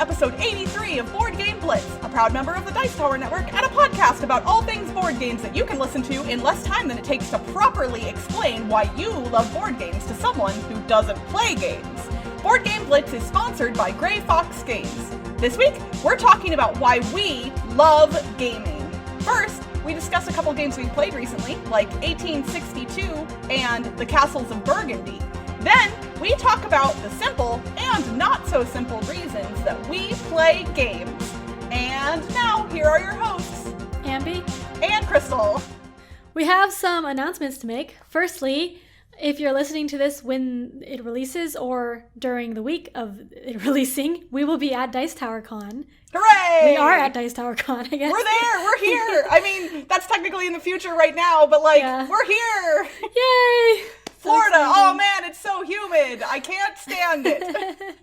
episode 83 of Board Game Blitz, a proud member of the Dice Tower Network, and a podcast about all things board games that you can listen to in less time than it takes to properly explain why you love board games to someone who doesn't play games. Board Game Blitz is sponsored by Grey Fox Games. This week, we're talking about why we love gaming. First, we discuss a couple games we've played recently, like 1862 and the Castles of Burgundy. Then, we talk about the simple and not so simple reasons that we play games. And now, here are your hosts, Ambie and Crystal. We have some announcements to make. Firstly, if you're listening to this when it releases or during the week of it releasing, we will be at Dice Tower Con. Hooray! We are at Dice Tower Con, I guess. We're there! We're here! I mean, that's technically in the future right now, but we're here! Yay! Florida! Oh man, it's so humid! I can't stand it!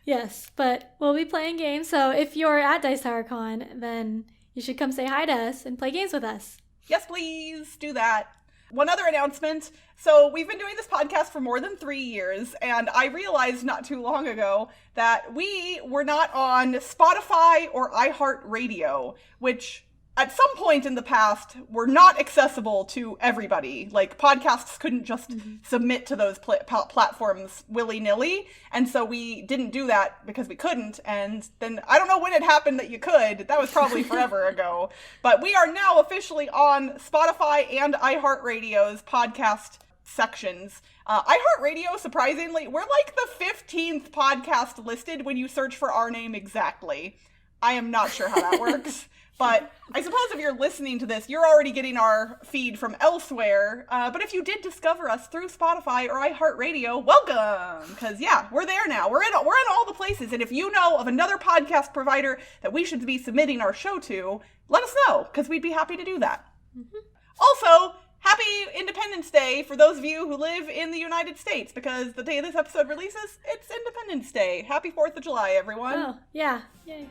Yes, but we'll be playing games, so if you're at Dice Tower Con, then you should come say hi to us and play games with us. Yes, please! Do that. One other announcement. So we've been doing this podcast for more than 3 years, and I realized not too long ago that we were not on Spotify or iHeartRadio, which at some point in the past were not accessible to everybody. Like, podcasts couldn't just submit to those platforms willy-nilly, and so we didn't do that because we couldn't, and then I don't know when it happened that you could. That was probably forever ago. But we are now officially on Spotify and iHeartRadio's podcast sections. iHeartRadio, surprisingly, we're like the 15th podcast listed when you search for our name exactly. I am not sure how that works. But I suppose if you're listening to this, you're already getting our feed from elsewhere. But if you did discover us through Spotify or iHeartRadio, welcome! Because, yeah, we're there now. We're in all the places. And if you know of another podcast provider that we should be submitting our show to, let us know, because we'd be happy to do that. Mm-hmm. Also, happy Independence Day for those of you who live in the United States, because the day this episode releases, it's Independence Day. Happy 4th of July, everyone. Oh, yeah. Yay.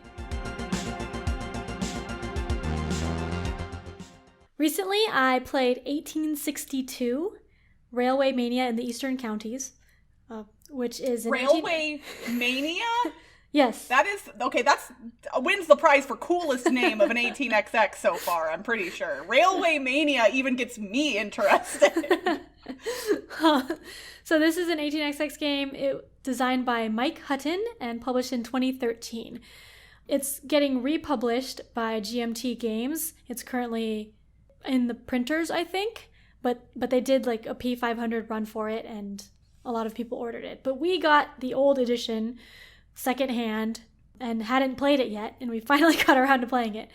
Recently, I played 1862, Railway Mania in the Eastern Counties, which is... Railway Mania? Yes. That wins the prize for coolest name of an 18XX so far, I'm pretty sure. Railway Mania even gets me interested. So this is an 18XX game designed by Mike Hutton and published in 2013. It's getting republished by GMT Games. It's currently in the printers, I think, but they did like a P500 run for it, and a lot of people ordered it. But we got the old edition secondhand and hadn't played it yet, and we finally got around to playing it.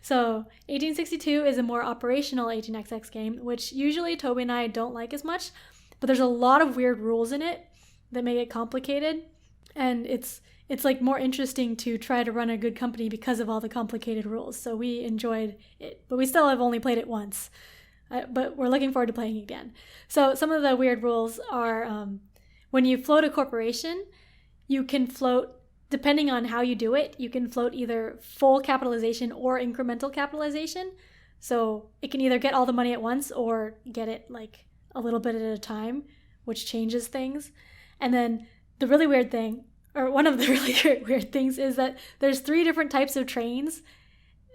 So 1862 is a more operational 18XX game, which usually Toby and I don't like as much, but there's a lot of weird rules in it that make it complicated, and it's like more interesting to try to run a good company because of all the complicated rules. So we enjoyed it, but we still have only played it once. But we're looking forward to playing it again. So some of the weird rules are when you float a corporation, you can float, depending on how you do it, you can float either full capitalization or incremental capitalization. So it can either get all the money at once or get it like a little bit at a time, which changes things. And then the really weird thing, or one of the really weird things, is that there's 3 different types of trains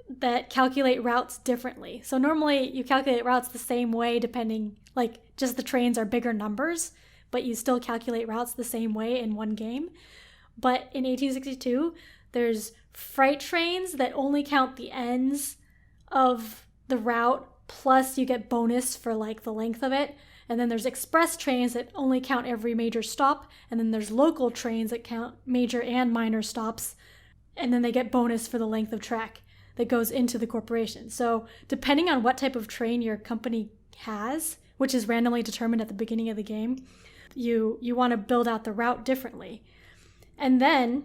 that calculate routes differently. So normally you calculate routes the same way depending, like just the trains are bigger numbers, but you still calculate routes the same way in one game. But in 1862, there's freight trains that only count the ends of the route, plus you get bonus for like the length of it. And then there's express trains that only count every major stop. And then there's local trains that count major and minor stops. And then they get bonus for the length of track that goes into the corporation. So depending on what type of train your company has, which is randomly determined at the beginning of the game, you want to build out the route differently. And then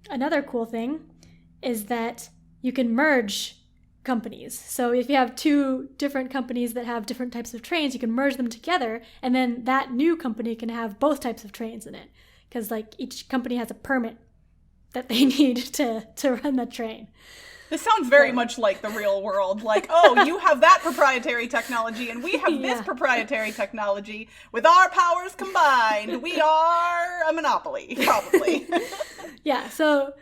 another cool thing is that you can merge companies. So if you have 2 different companies that have different types of trains, you can merge them together, and then that new company can have both types of trains in it, because like each company has a permit that they need to run the train. This sounds very much like the real world. Like, oh, you have that proprietary technology and we have this proprietary technology. With our powers combined, we are a monopoly, probably. Yeah, so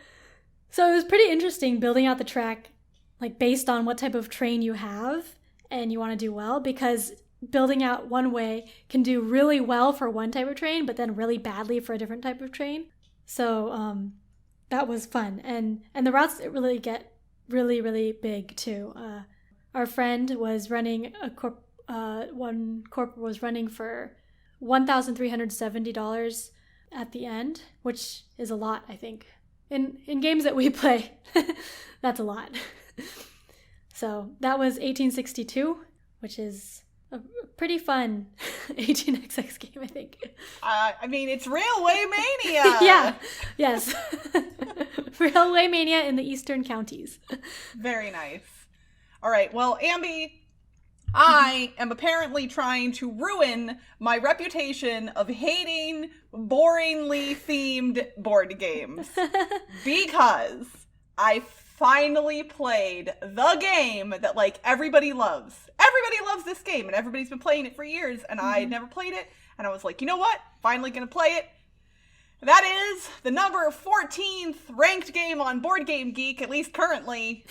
it was pretty interesting building out the track, like based on what type of train you have and you want to do well, because building out one way can do really well for one type of train, but then really badly for a different type of train. So that was fun. And the routes really get really, really big too. Our friend was running one corp was running for $1,370 at the end, which is a lot, I think. In games that we play, that's a lot. So that was 1862, which is a pretty fun 18xx game, I think. I mean, it's Railway Mania! Yeah, yes. Railway Mania in the eastern counties. Very nice. All right, well, Ambie, I am apparently trying to ruin my reputation of hating boringly themed board games because I finally played the game that, like, everybody loves. Everybody loves this game, and everybody's been playing it for years, and I never played it, and I was like, you know what? Finally gonna play it. That is the number 14th ranked game on Board Game Geek, at least currently,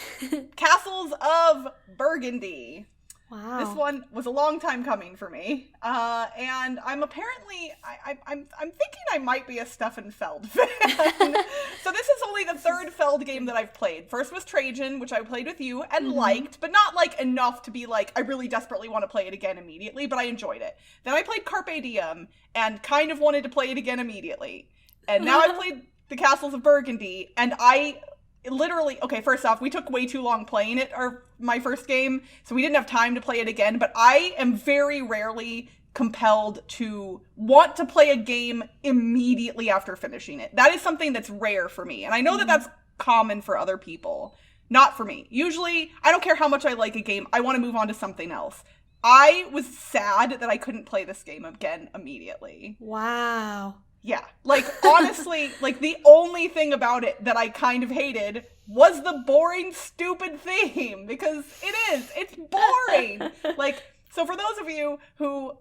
Castles of Burgundy. Wow. This one was a long time coming for me, and I'm apparently, I'm thinking I might be a Stefan Feld fan. So this is only the third Feld game that I've played. First was Trajan, which I played with you and liked, but not like enough to be like, I really desperately want to play it again immediately, but I enjoyed it. Then I played Carpe Diem and kind of wanted to play it again immediately. And now I've played the Castles of Burgundy, and I literally, okay, first off, we took way too long playing it, my first game, so we didn't have time to play it again, but I am very rarely compelled to want to play a game immediately after finishing it. That is something that's rare for me, and I know that that's common for other people. Not for me. Usually, I don't care how much I like a game, I want to move on to something else. I was sad that I couldn't play this game again immediately. Wow. Yeah, like, honestly, like, the only thing about it that I kind of hated was the boring, stupid theme, because it's boring. Like, so for those of you who,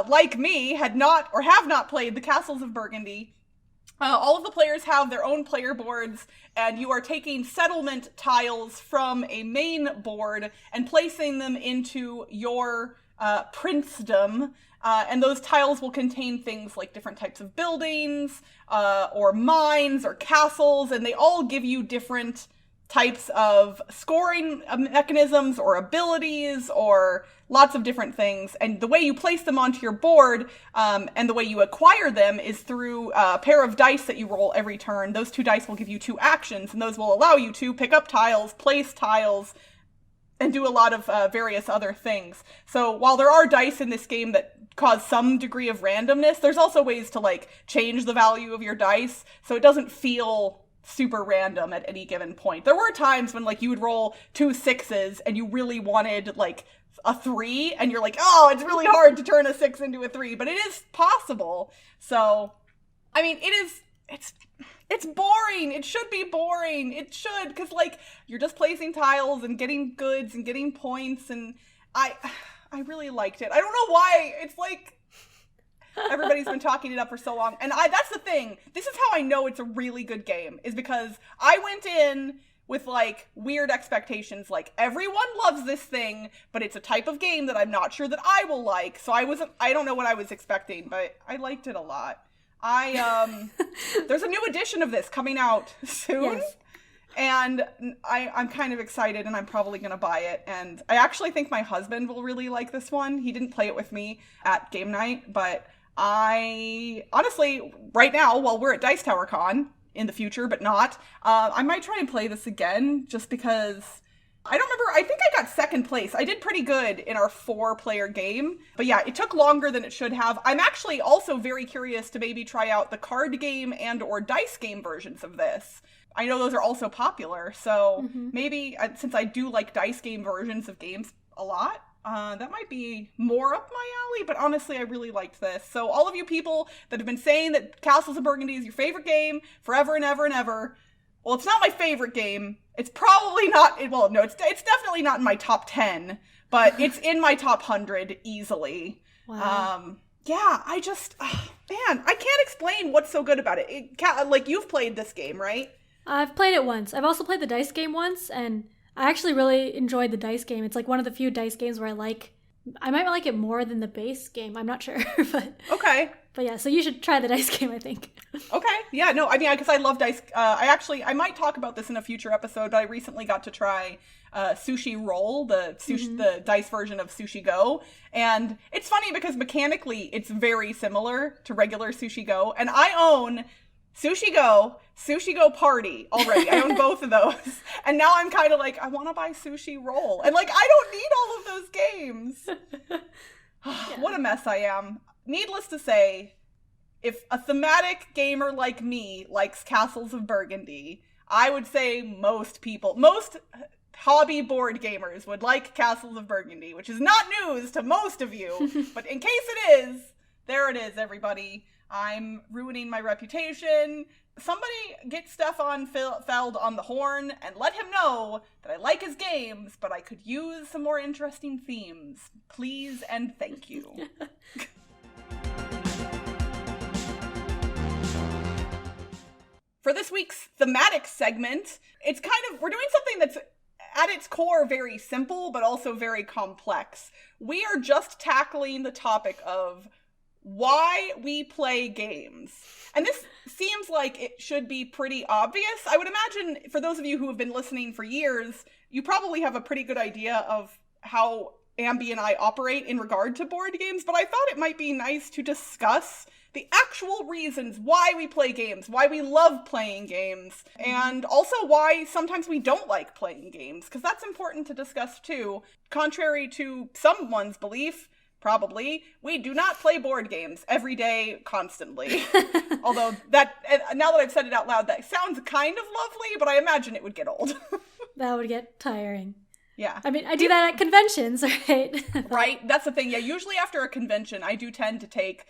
like me, have not played the Castles of Burgundy, all of the players have their own player boards, and you are taking settlement tiles from a main board and placing them into your princedom. And those tiles will contain things like different types of buildings, or mines, or castles, and they all give you different types of scoring mechanisms, or abilities, or lots of different things. And the way you place them onto your board, and the way you acquire them is through a pair of dice that you roll every turn. Those 2 dice will give you 2 actions, and those will allow you to pick up tiles, place tiles, and do a lot of various other things. So while there are dice in this game that cause some degree of randomness, there's also ways to, like, change the value of your dice so it doesn't feel super random at any given point. There were times when, like, you would roll 2 6s and you really wanted, like, a 3, and you're like, oh, it's really hard to turn a 6 into a 3, but it is possible. So, I mean, it's boring. It should be boring. It should, because, like, you're just placing tiles and getting goods and getting points, and I really liked it. I don't know why. It's like everybody's been talking it up for so long. And that's the thing. This is how I know it's a really good game, is because I went in with, like, weird expectations. Like, everyone loves this thing, but it's a type of game that I'm not sure that I will like. So I don't know what I was expecting, but I liked it a lot. There's a new edition of this coming out soon. Yes. And I'm kind of excited, and I'm probably going to buy it. And I actually think my husband will really like this one. He didn't play it with me at game night, but honestly, right now, while we're at Dice Tower Con, in the future, but not, I might try and play this again, just because, I don't remember, I think I got second place. I did pretty good in our 4-player game, but yeah, it took longer than it should have. I'm actually also very curious to maybe try out the card game and or dice game versions of this. I know those are also popular, so maybe, since I do like dice game versions of games a lot, that might be more up my alley, but honestly, I really liked this. So all of you people that have been saying that Castles of Burgundy is your favorite game forever and ever and ever, well, it's not my favorite game. It's probably not, well, no, it's definitely not in my top 10, but it's in my top 100 easily. Wow. Yeah, I just, man, I can't explain what's so good about it. Like, you've played this game, right? I've played it once. I've also played the dice game once, and I actually really enjoyed the dice game. It's like one of the few dice games where I might like it more than the base game. I'm not sure, but okay. But yeah, so you should try the dice game, I think. Okay. Yeah, no, I mean, because I love dice. I might talk about this in a future episode, but I recently got to try Sushi Roll, the dice version of Sushi Go. And it's funny because mechanically it's very similar to regular Sushi Go. And I own Sushi Go Party already. I own both of those. And now I'm kind of like, I want to buy Sushi Roll. And like, I don't need all of those games. Yeah. What a mess I am. Needless to say, if a thematic gamer like me likes Castles of Burgundy, I would say most hobby board gamers would like Castles of Burgundy, which is not news to most of you. But in case it is, there it is, everybody. I'm ruining my reputation. Somebody get Stefan Feld on the horn and let him know that I like his games, but I could use some more interesting themes. Please and thank you. For this week's thematic segment, we're doing something that's at its core very simple, but also very complex. We are just tackling the topic of why we play games. And this seems like it should be pretty obvious. I would imagine for those of you who have been listening for years, you probably have a pretty good idea of how Ambie and I operate in regard to board games, but I thought it might be nice to discuss the actual reasons why we play games, why we love playing games, and also why sometimes we don't like playing games, because that's important to discuss too. Contrary to someone's belief, probably, we do not play board games every day, constantly. Although, now that I've said it out loud, that sounds kind of lovely, but I imagine it would get old. That would get tiring. Yeah. I mean, I do that at conventions, right? Right, that's the thing. Yeah, usually after a convention, I do tend to take,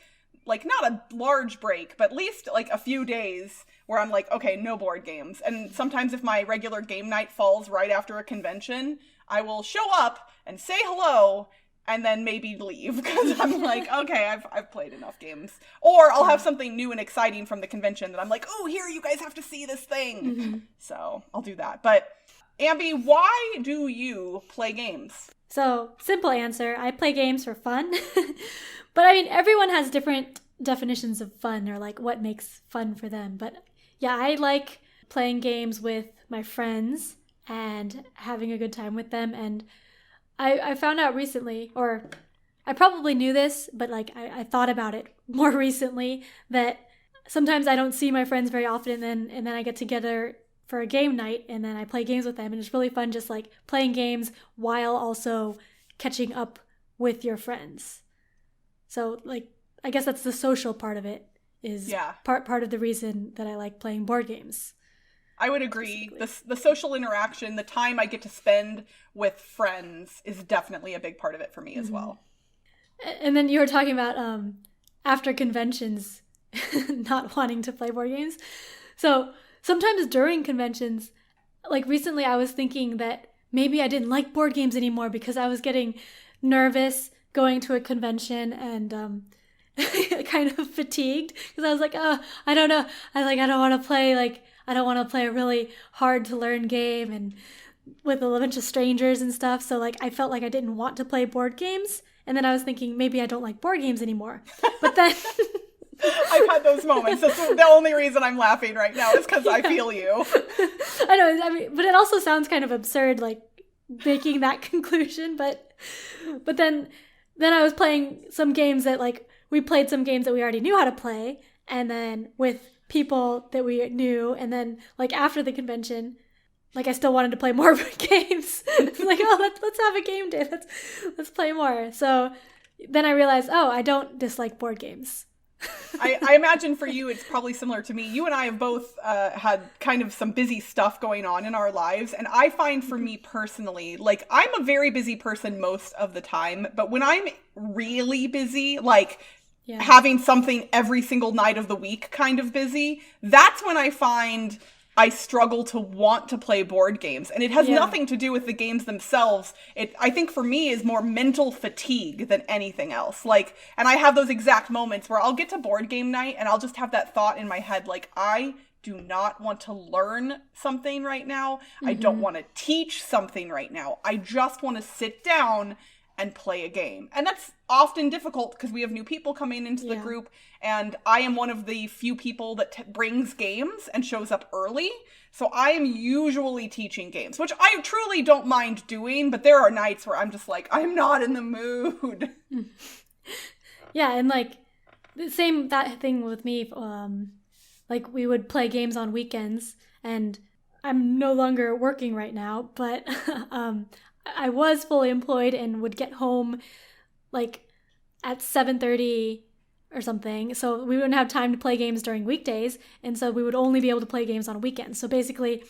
like, not a large break, but at least, like, a few days where I'm like, okay, no board games. And sometimes if my regular game night falls right after a convention, I will show up and say hello and then maybe leave, because I'm like, okay, I've played enough games. Or I'll have something new and exciting from the convention that I'm like, oh, here, you guys have to see this thing. Mm-hmm. So I'll do that. But Ambie, why do you play games? So, simple answer, I play games for fun. But I mean, everyone has different definitions of fun, or like what makes fun for them. But yeah, I like playing games with my friends and having a good time with them. And I found out recently, or I probably knew this, but like I thought about it more recently, that sometimes I don't see my friends very often, and then I get together for a game night, and then I play games with them, and it's really fun just like playing games while also catching up with your friends. So like, I guess that's the social part of it, is part of the reason that I like playing board games. I would agree. The social interaction, the time I get to spend with friends is definitely a big part of it for me as well. And then you were talking about after conventions not wanting to play board games. So sometimes during conventions, like recently I was thinking that maybe I didn't like board games anymore because I was getting nervous going to a convention and kind of fatigued, because I was like, oh, I don't know. I don't want to play a really hard to learn game and with a bunch of strangers and stuff. So like I felt like I didn't want to play board games. And then I was thinking maybe I don't like board games anymore. But then I've had those moments. That's the only reason I'm laughing right now is because I feel you. I know. I mean, but it also sounds kind of absurd, like making that conclusion. But then I was playing some games that like we played some games that we already knew how to play, and then with people that we knew, and then like after the convention, like I still wanted to play more games. Like, oh, let's have a game day. Let's play more. So then I realized, oh, I don't dislike board games. I imagine for you, it's probably similar to me. You and I have both had kind of some busy stuff going on in our lives. And I find for me personally, like I'm a very busy person most of the time. But when I'm really busy, like having something every single night of the week kind of busy, that's when I find I struggle to want to play board games. And it has nothing to do with the games themselves. It, I think for me, is more mental fatigue than anything else. Like, and I have those exact moments where I'll get to board game night and I'll just have that thought in my head, like, I do not want to learn something right now. I don't want to teach something right now. I just want to sit down and play a game. And that's often difficult because we have new people coming into the group, and I am one of the few people that brings games and shows up early. So I am usually teaching games, which I truly don't mind doing, but there are nights where I'm just like, I'm not in the mood. Yeah, and like, the same that thing with me, like we would play games on weekends, and I'm no longer working right now, but I was fully employed and would get home like at 7:30 or something. So we wouldn't have time to play games during weekdays. And so we would only be able to play games on weekends. So basically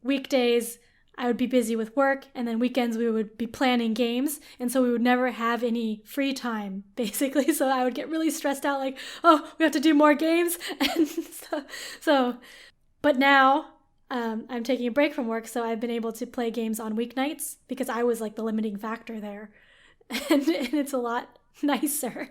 weekdays I would be busy with work, and then weekends we would be planning games. And so we would never have any free time, basically. So I would get really stressed out, like, oh, we have to do more games. And but now I'm taking a break from work, so I've been able to play games on weeknights because I was like the limiting factor there. And it's a lot nicer.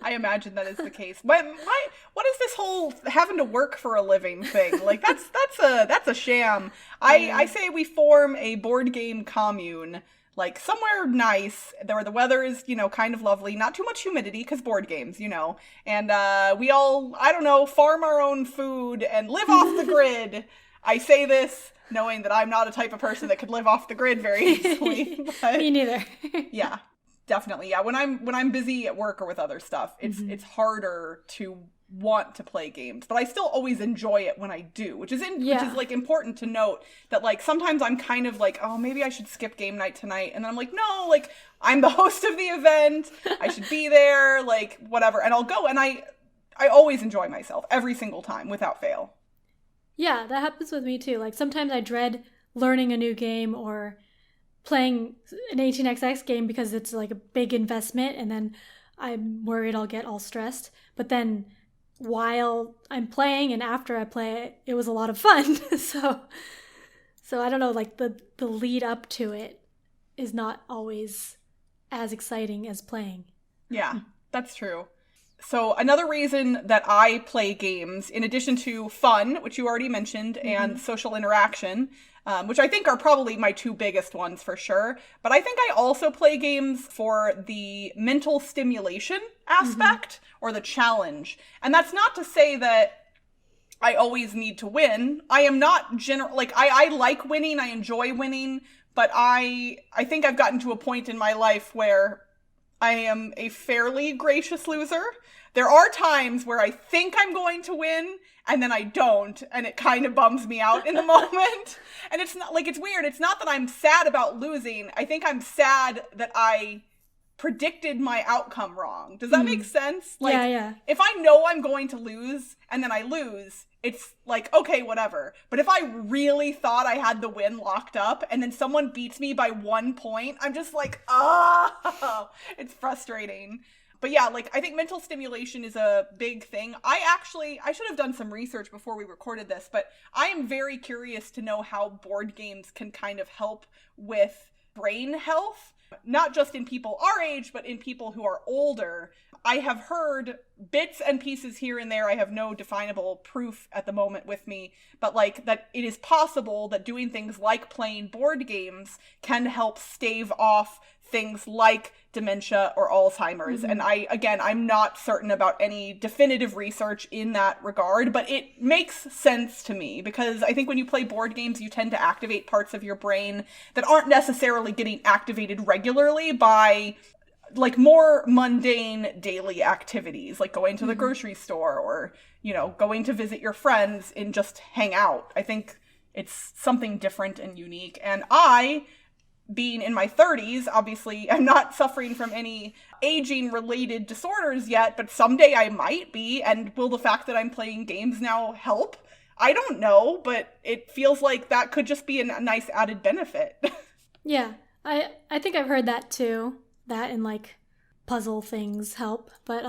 I imagine that is the case. What is this whole having to work for a living thing? Like, that's a sham. I say we form a board game commune, like somewhere nice where the weather is, kind of lovely, not too much humidity because board games, and we all, I don't know, farm our own food and live off the grid. I say this knowing that I'm not a type of person that could live off the grid very easily. But me neither. Yeah, definitely. Yeah, when I'm busy at work or with other stuff, it's harder to want to play games. But I still always enjoy it when I do, which is like important to note that, like, sometimes I'm kind of like, oh, maybe I should skip game night tonight, and then I'm like, no, like, I'm the host of the event, I should be there, like, whatever, and I'll go, and I always enjoy myself every single time without fail. Yeah, that happens with me too. Like, sometimes I dread learning a new game or playing an 18xx game because it's like a big investment, and then I'm worried I'll get all stressed. But then while I'm playing and after I play it was a lot of fun. So I don't know, like the lead up to it is not always as exciting as playing. Yeah, that's true. So another reason that I play games, in addition to fun, which you already mentioned, and social interaction, which I think are probably my two biggest ones for sure, but I think I also play games for the mental stimulation aspect or the challenge. And that's not to say that I always need to win. I am not I like winning, I enjoy winning, but I think I've gotten to a point in my life where I am a fairly gracious loser. There are times where I think I'm going to win and then I don't, and it kind of bums me out in the moment. And it's not like, it's weird. It's not that I'm sad about losing. I think I'm sad that I predicted my outcome wrong. Does that make sense? Like, yeah. If I know I'm going to lose and then I lose, it's like, okay, whatever. But if I really thought I had the win locked up and then someone beats me by 1 point, I'm just like, it's frustrating. But yeah, like, I think mental stimulation is a big thing. I should have done some research before we recorded this, but I am very curious to know how board games can kind of help with brain health. Not just in people our age, but in people who are older. I have heard bits and pieces here and there. I have no definable proof at the moment with me, but like that it is possible that doing things like playing board games can help stave off things like dementia or Alzheimer's. And I'm not certain about any definitive research in that regard, but it makes sense to me because I think when you play board games, you tend to activate parts of your brain that aren't necessarily getting activated regularly by like more mundane daily activities, like going to the grocery store or, going to visit your friends and just hang out. I think it's something different and unique. And being in my 30s, obviously, I'm not suffering from any aging-related disorders yet, but someday I might be, and will the fact that I'm playing games now help? I don't know, but it feels like that could just be a nice added benefit. Yeah, I think I've heard that too, that and like puzzle things help, but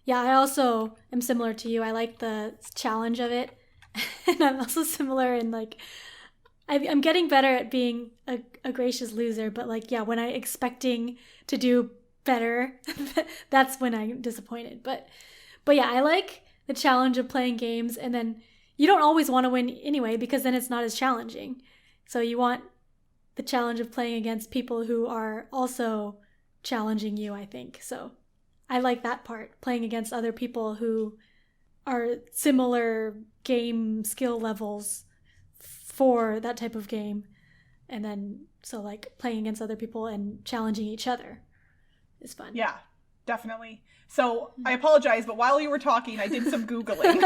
yeah, I also am similar to you. I like the challenge of it, And I'm also similar in like, I'm getting better at being a gracious loser, but like, yeah, when I'm expecting to do better, that's when I'm disappointed. But yeah, I like the challenge of playing games, and then you don't always want to win anyway, because then it's not as challenging. So you want the challenge of playing against people who are also challenging you, I think. So I like that part, playing against other people who are similar game skill levels for that type of game. And then, so like playing against other people and challenging each other is fun. Yeah, definitely. So I apologize, but while you were talking, I did some Googling.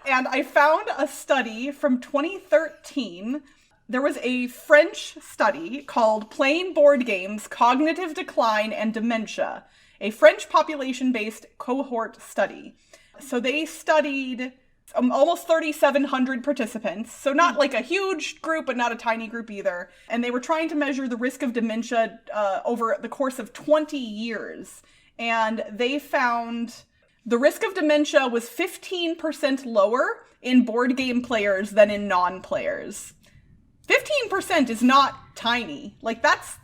And I found a study from 2013. There was a French study called Playing Board Games, Cognitive Decline and Dementia, a French population-based cohort study. So they studied almost 3,700 participants. So not like a huge group, but not a tiny group either. And they were trying to measure the risk of dementia over the course of 20 years. And they found the risk of dementia was 15% lower in board game players than in non-players. 15% is not tiny. Like that's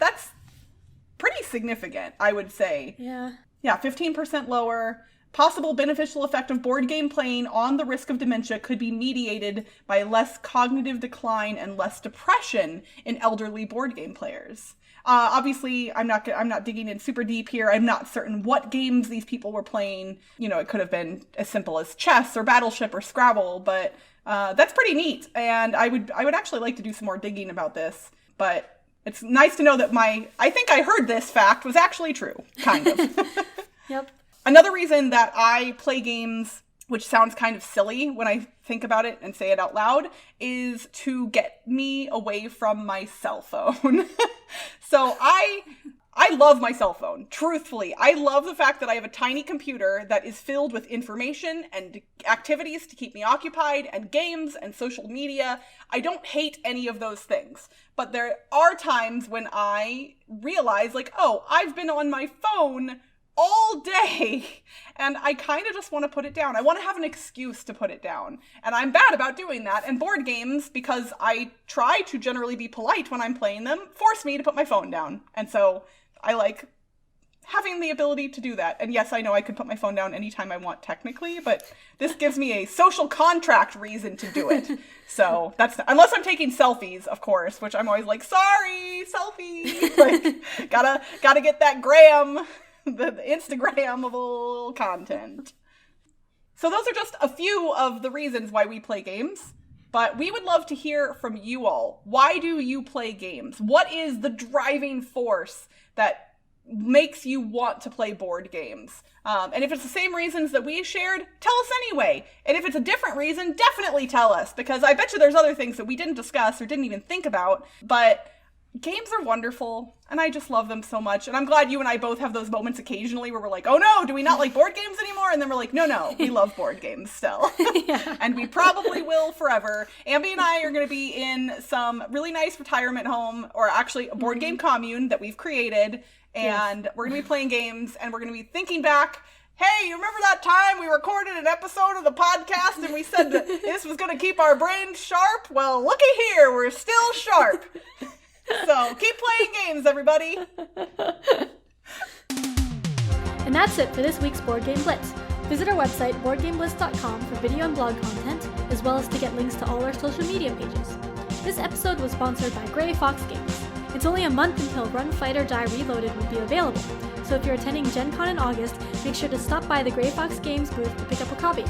pretty significant, I would say. Yeah. Yeah, 15% lower. Possible beneficial effect of board game playing on the risk of dementia could be mediated by less cognitive decline and less depression in elderly board game players. Obviously, I'm not digging in super deep here. I'm not certain what games these people were playing. You know, it could have been as simple as chess or Battleship or Scrabble, but that's pretty neat. And I would actually like to do some more digging about this. But it's nice to know that I think I heard this fact was actually true, kind of. Yep. Another reason that I play games, which sounds kind of silly when I think about it and say it out loud, is to get me away from my cell phone. So I love my cell phone, truthfully. I love the fact that I have a tiny computer that is filled with information and activities to keep me occupied, and games and social media. I don't hate any of those things. But there are times when I realize, like, oh, I've been on my phone all day, and I kind of just want to put it down. I want to have an excuse to put it down, and I'm bad about doing that. And board games, because I try to generally be polite when I'm playing them, force me to put my phone down. And so I like having the ability to do that. And yes, I know I could put my phone down anytime I want technically, but this gives me a social contract reason to do it. So that's unless I'm taking selfies, of course, which I'm always like, sorry, selfie. Like gotta get that gram, the Instagrammable content. So those are just a few of the reasons why we play games. But we would love to hear from you all. Why do you play games? What is the driving force that makes you want to play board games? And if it's the same reasons that we shared, tell us anyway. And if it's a different reason, definitely tell us, because I bet you there's other things that we didn't discuss or didn't even think about. But games are wonderful, and I just love them so much. And I'm glad you and I both have those moments occasionally where we're like, oh no, do we not like board games anymore? And then we're like, no, we love board games still. Yeah. And we probably will forever. Ambie and I are going to be in some really nice retirement home, or actually a board game commune that we've created. And we're going to be playing games, and we're going to be thinking back, hey, you remember that time we recorded an episode of the podcast and we said that this was going to keep our brains sharp? Well, looky here, we're still sharp. So keep playing games, everybody. And that's it for this week's Board Game Blitz. Visit our website, boardgameblitz.com, for video and blog content, as well as to get links to all our social media pages. This episode was sponsored by Grey Fox Games. It's only a month until Run, Fight, or Die Reloaded will be available, so if you're attending Gen Con in August, make sure to stop by the Grey Fox Games booth to pick up a copy.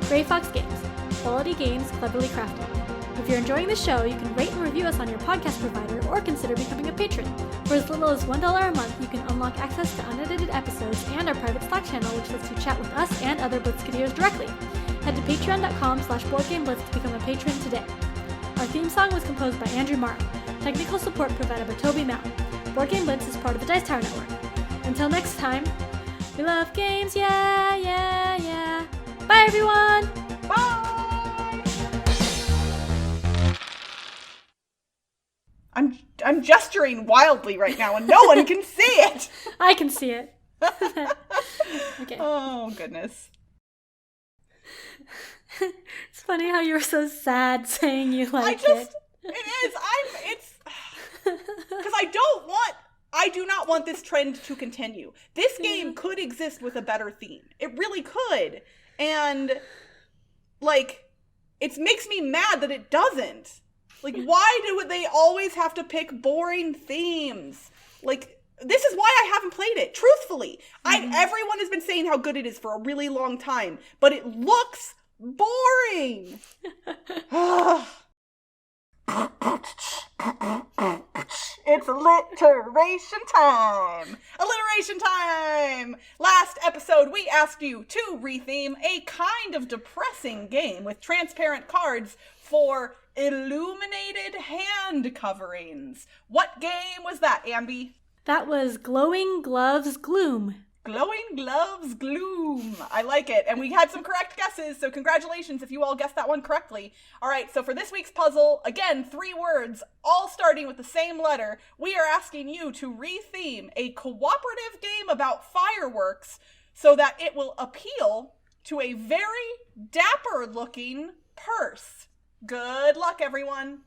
Grey Fox Games. Quality games cleverly crafted. If you're enjoying the show, you can rate and review us on your podcast provider or consider becoming a patron. For as little as $1 a month, you can unlock access to unedited episodes and our private Slack channel, which lets you chat with us and other Blitzkiddios directly. Head to patreon.com/boardgameblitz to become a patron today. Our theme song was composed by Andrew Morrow. Technical support provided by Toby Mountain. Board Game Blitz is part of the Dice Tower Network. Until next time, we love games, yeah, yeah, yeah. Bye, everyone! Bye! I'm gesturing wildly right now, and no one can see it! I can see it. Okay. Oh, goodness. It's funny how you were so sad saying you like it. It is. It's because I do not want this trend to continue. This game could exist with a better theme. It really could. And, like, it makes me mad that it doesn't. Like, why do they always have to pick boring themes? Like, this is why I haven't played it, truthfully. Everyone has been saying how good it is for a really long time, but it looks boring. It's alliteration time! Alliteration time! Last episode, we asked you to retheme a kind of depressing game with transparent cards for illuminated hand coverings. What game was that, Ambie? That was Glowing Gloves Gloom. Glowing Gloves Gloom. I like it. And we had some correct guesses, so congratulations if you all guessed that one correctly. All right, so for this week's puzzle, again, 3 words, all starting with the same letter, we are asking you to retheme a cooperative game about fireworks so that it will appeal to a very dapper-looking purse. Good luck, everyone.